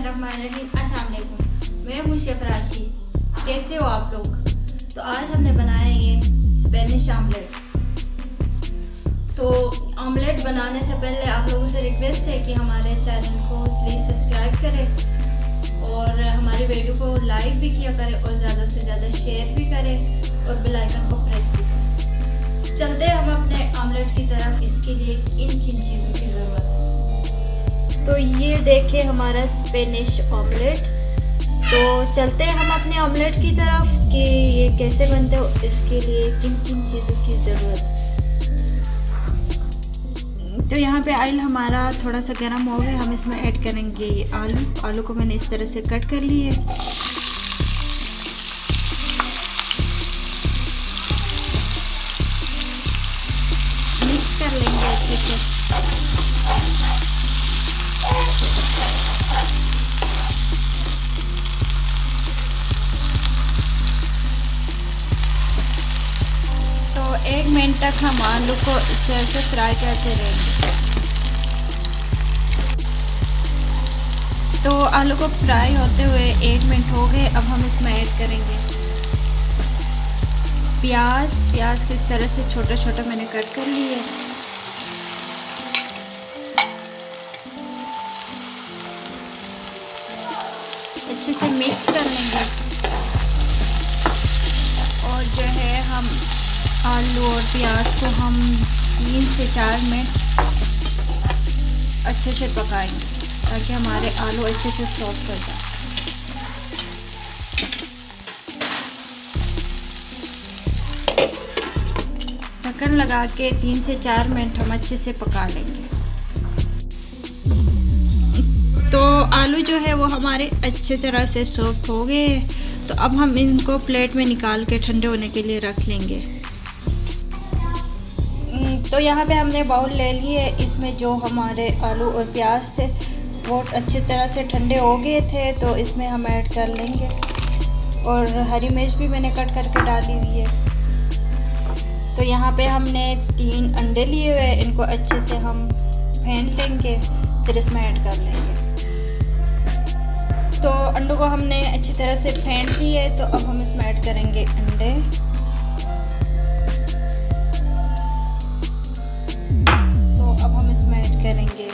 बिस्मिल्लाहिर्रहमानिर्रहीम। अस्सलाम वालेकुम। मैं हूँ शेफ राशि। कैसे हो आप लोग? तो आज हमने बनाया ये स्पेनिश आमलेट। तो आमलेट बनाने से पहले आप लोगों से रिक्वेस्ट है कि हमारे चैनल को प्लीज़ सब्सक्राइब करें और हमारी वीडियो को लाइक भी किया करें और ज़्यादा से ज़्यादा शेयर भी करें और बेल आइकन को प्रेस भी करें। चलते हैं हम अपने आमलेट की तरफ। इसके लिए किन किन चीज़ों की ज़रूरत है। तो ये देखिए हमारा स्पेनिश ऑमलेट। तो चलते हैं हम अपने ऑमलेट की तरफ कि ये कैसे बनते हो, इसके लिए किन किन चीज़ों की ज़रूरत है। तो यहाँ पे ऑयल हमारा थोड़ा सा गर्म हो गया, हम इसमें ऐड करेंगे ये आलू को मैंने इस तरह से कट कर लिए। मिक्स कर लेंगे अच्छे से। तो 1 मिनट तक हम आलू को इस तरह से फ्राई करते रहेंगे। तो आलू को फ्राई होते हुए 1 मिनट हो गए। अब हम इसमें ऐड करेंगे प्याज को इस तरह से छोटा छोटा मैंने कट कर लिए। अच्छे से मिक्स कर लेंगे और जो है हम आलू और प्याज को हम 3 से 4 मिनट अच्छे से पकाएंगे ताकि हमारे आलू अच्छे से सॉफ्ट हो जाए। ढक्कन लगा के 3 से 4 मिनट हम अच्छे से पका लेंगे। तो आलू जो है वो हमारे अच्छे तरह से सॉफ्ट हो गए। तो अब हम इनको प्लेट में निकाल के ठंडे होने के लिए रख लेंगे। तो यहाँ पे हमने बाउल ले लिए। इसमें जो हमारे आलू और प्याज थे वो अच्छी तरह से ठंडे हो गए थे, तो इसमें हम ऐड कर लेंगे। और हरी मिर्च भी मैंने कट करके डाली हुई है। तो यहाँ पे हमने 3 अंडे लिए हुए, इनको अच्छे से हम फेंट लेंगे, फिर इसमें ऐड कर लेंगे। तो अंडों को हमने अच्छी तरह से फेंट लिए। तो अब हम इसमें ऐड करेंगे अंडे। तो अब हम इसमें ऐड करेंगे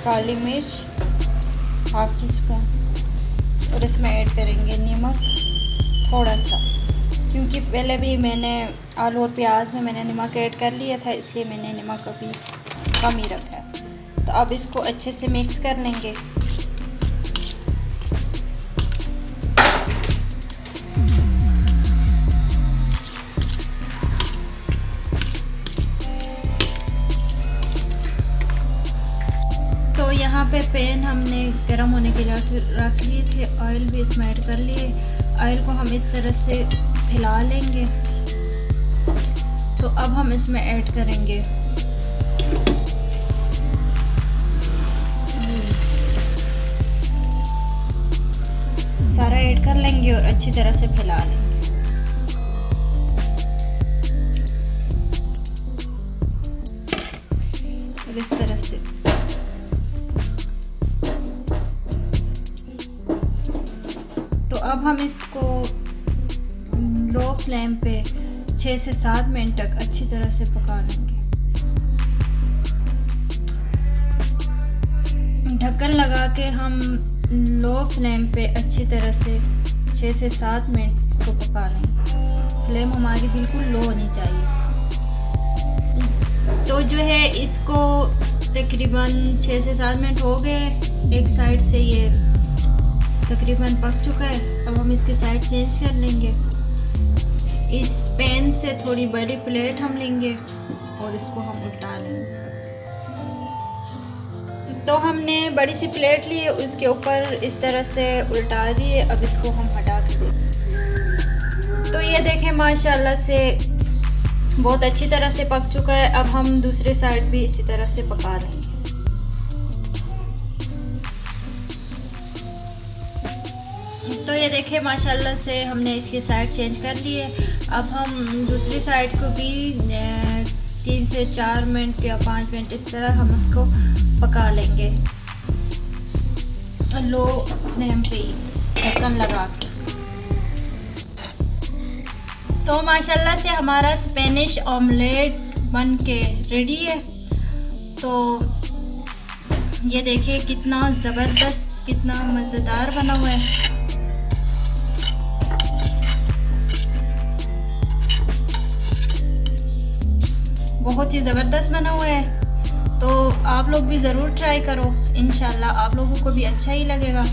काली मिर्च ½ टी स्पून और इसमें ऐड करेंगे नमक थोड़ा सा, क्योंकि पहले भी मैंने आलू और प्याज में मैंने नमक ऐड कर लिया था, इसलिए मैंने नमक अभी कम ही रखा है। तो अब इसको अच्छे से मिक्स कर लेंगे। तो यहाँ पे पैन हमने गर्म होने के लिए रख लिए थे, ऑयल भी इसमें ऐड कर लिए। ऑयल को हम इस तरह से फैला लेंगे। तो अब हम इसमें ऐड करेंगे सारा ऐड कर लेंगे और अच्छी तरह से फैला लेंगे। और इस तरह से तो अब हम इसको लो फ्लेम पे 6 से 7 मिनट तक अच्छी तरह से पका लेंगे। ढक्कन लगा के हम लो फ्लेम पे अच्छी तरह से 6 से 7 मिनट इसको पका लेंगे। फ्लेम हमारी बिल्कुल लो होनी चाहिए। तो जो है इसको तकरीबन 6 से 7 मिनट हो गए। एक साइड से ये तकरीबन पक चुका है। अब हम इसके साइड चेंज कर लेंगे। इस पैन से थोड़ी बड़ी प्लेट हम लेंगे और इसको हम उल्टा लेंगे। तो हमने बड़ी सी प्लेट ली, उसके ऊपर इस तरह से उल्टा दिए। अब इसको हम हटा के देंगे। तो ये देखें माशाल्लाह से बहुत अच्छी तरह से पक चुका है। अब हम दूसरे साइड भी इसी तरह से पका लेंगे। तो ये देखें माशाल्लाह से हमने इसकी साइड चेंज कर लिए। अब हम दूसरी साइड को भी 3 से 4 मिनट या 5 मिनट इस तरह हम उसको पका लेंगे। लो फ्लेम पे ही ढक्कन लगा के। तो माशाल्लाह से हमारा स्पेनिश ऑमलेट बन के रेडी है। तो ये देखिए कितना ज़बरदस्त, कितना मज़ेदार बना हुआ है। बहुत ही ज़बरदस्त बना हुआ है। तो आप लोग भी ज़रूर ट्राई करो, इंशाल्लाह आप लोगों को भी अच्छा ही लगेगा।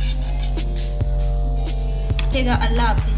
अल्लाह हाफ़िज़।